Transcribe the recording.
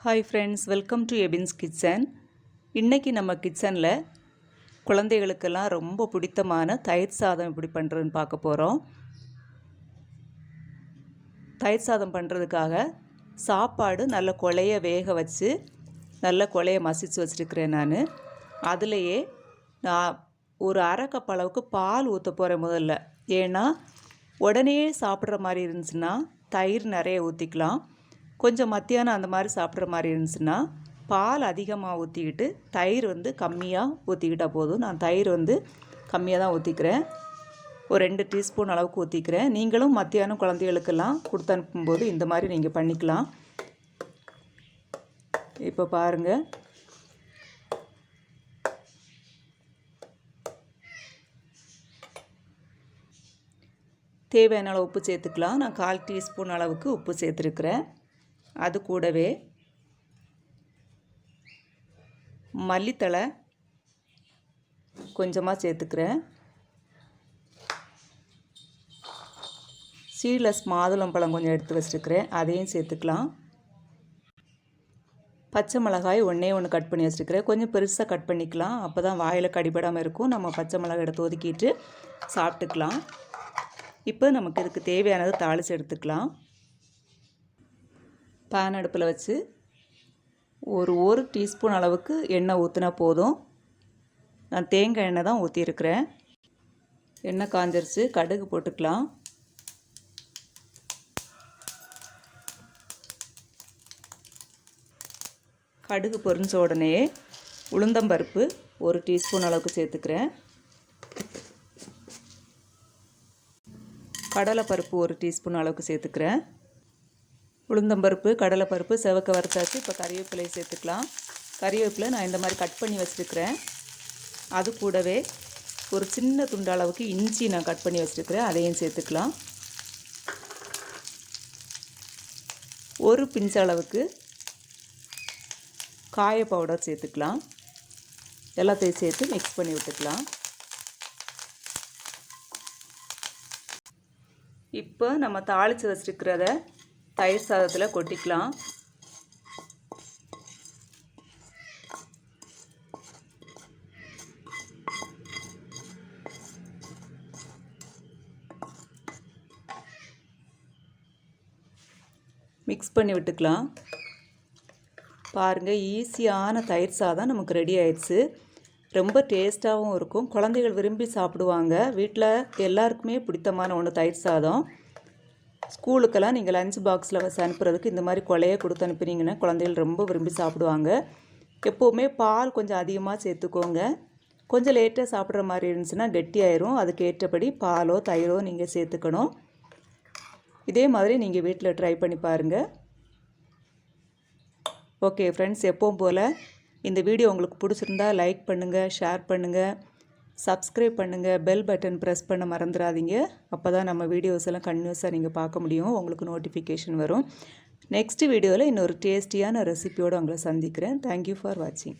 Hi friends, welcome to Ebin's kitchen. இன்றைக்கி நம்ம கிச்சனில் குழந்தைகளுக்கெல்லாம் ரொம்ப பிடித்தமான தயிர் சாதம் எப்படி பண்ணுறதுன்னு பார்க்க போகிறோம். தயிர் சாதம் பண்ணுறதுக்காக சாப்பாடு நல்ல கொலைய வேக வச்சு நல்ல கொலைய மசிச்சு வச்சுருக்கிறேன். அதுலேயே நான் ஒரு அரை கப் அளவுக்கு பால் ஊற்ற போகிறேன் முதல்ல. ஏன்னா உடனே சாப்பிட்ற மாதிரி இருந்துச்சுன்னா தயிர் நிறைய ஊற்றிக்கலாம். கொஞ்சம் மத்தியானம் அந்த மாதிரி சாப்பிட்ற மாதிரி இருந்துச்சுன்னா பால் அதிகமாக ஊற்றிக்கிட்டு தயிர் கம்மியாக ஊற்றிக்கிட்டால் போதும். நான் தயிர் கம்மியாக தான் ஊற்றிக்கிறேன். ஒரு 2 டீஸ்பூன் அளவுக்கு ஊற்றிக்கிறேன். நீங்களும் மத்தியானம் குழந்தைகளுக்கெல்லாம் கொடுத்து அனுப்பும்போது இந்த மாதிரி நீங்கள் பண்ணிக்கலாம். இப்போ பாருங்கள், தேவையான அளவு உப்பு சேர்த்துக்கலாம். நான் 1/4 டீஸ்பூன் அளவுக்கு உப்பு சேர்த்துருக்குறேன். அது கூடவே மல்லித்தழை கொஞ்சமாக சேர்த்துக்கிறேன். சீட்லெஸ் மாதுளம்பழம் கொஞ்சம் எடுத்து வச்சுருக்கிறேன், அதையும் சேர்த்துக்கலாம். பச்சை மிளகாய் ஒன்று கட் பண்ணி வச்சுருக்கிறேன். கொஞ்சம் பெருசாக கட் பண்ணிக்கலாம், அப்போ தான் வாயில் கடிபடாமல் இருக்கும். நம்ம பச்சை மிளகாய் எடுத்து ஒதுக்கிட்டு சாப்பிட்டுக்கலாம். இப்போ நமக்கு இதுக்கு தேவையானது தாளித்து எடுத்துக்கலாம். பேன் அடுப்பில் வச்சு ஒரு டீஸ்பூன் அளவுக்கு எண்ணெய் ஊற்றினா போதும். நான் தேங்காய் எண்ணெய் தான் ஊற்றிருக்கிறேன். எண்ணெய் காஞ்சிருச்சு, கடுகு போட்டுக்கலாம். கடுகு பொரிஞ்ச உடனே உளுந்தம்பருப்பு 1 டீஸ்பூன் அளவுக்கு சேர்த்துக்கிறேன். கடலைப்பருப்பு 1 டீஸ்பூன் அளவுக்கு சேர்த்துக்கிறேன். உளுந்தம்பருப்பு, கடலைப்பருப்பு செவக்க வறுத்தாச்சு. இப்போ கறிவேப்பிலையை சேர்த்துக்கலாம். கறிவேப்பிலை நான் இந்த மாதிரி கட் பண்ணி வச்சுருக்கிறேன். அது கூடவே ஒரு சின்ன துண்டு அளவுக்கு இஞ்சி நான் கட் பண்ணி வச்சுருக்கிறேன், அதையும் சேர்த்துக்கலாம். ஒரு பிஞ்ச் அளவுக்கு காய பவுடர் சேர்த்துக்கலாம். எல்லாத்தையும் சேர்த்து மிக்ஸ் பண்ணி விட்டுக்கலாம். இப்போ நம்ம தாளித்து வச்சுருக்கிறத தயிர் சாதத்தில் கொட்டிக்கலாம். மிக்ஸ் பண்ணி விட்டுக்கலாம். பாருங்கள், ஈஸியான தயிர் சாதம் நமக்கு ரெடி ஆயிடுச்சு. ரொம்ப டேஸ்ட்டாகவும் இருக்கும். குழந்தைகள் விரும்பி சாப்பிடுவாங்க. வீட்டில் எல்லாருக்குமே பிடித்தமான ஒன்று தயிர் சாதம். ஸ்கூலுக்கெல்லாம் நீங்கள் லஞ்ச் பாக்ஸில் வச்சு அனுப்புறதுக்கு இந்த மாதிரி கொலையை கொடுத்து அனுப்புனீங்கன்னா குழந்தைகள் ரொம்ப விரும்பி சாப்பிடுவாங்க. எப்போவுமே பால் கொஞ்சம் அதிகமாக சேர்த்துக்கோங்க. கொஞ்சம் லேட்டாக சாப்பிட்ற மாதிரி இருந்துச்சுன்னா கெட்டியாயிரும். அதுக்கு ஏற்றபடி பாலோ தயிரோ நீங்கள் சேர்த்துக்கணும். இதே மாதிரி நீங்கள் வீட்டில் ட்ரை பண்ணி பாருங்கள். ஓகே ஃப்ரெண்ட்ஸ், எப்பவும் போல் இந்த வீடியோ உங்களுக்கு பிடிச்சிருந்தா லைக் பண்ணுங்கள், ஷேர் பண்ணுங்கள், சப்ஸ்கிரைப் பண்ணுங்கள், பெல் பட்டன் ப்ரெஸ் பண்ண மறந்துடாதீங்க. அப்போ தான் நம்ம வீடியோஸ் எல்லாம் கன்டினியூஸாக நீங்கள் பார்க்க முடியும், உங்களுக்கு நோட்டிஃபிகேஷன் வரும். நெக்ஸ்ட் வீடியோவில் இன்னொரு டேஸ்டியான ரெசிபியோடு உங்களை சந்திக்கிறேன். தேங்க்யூ ஃபார் வாட்சிங்.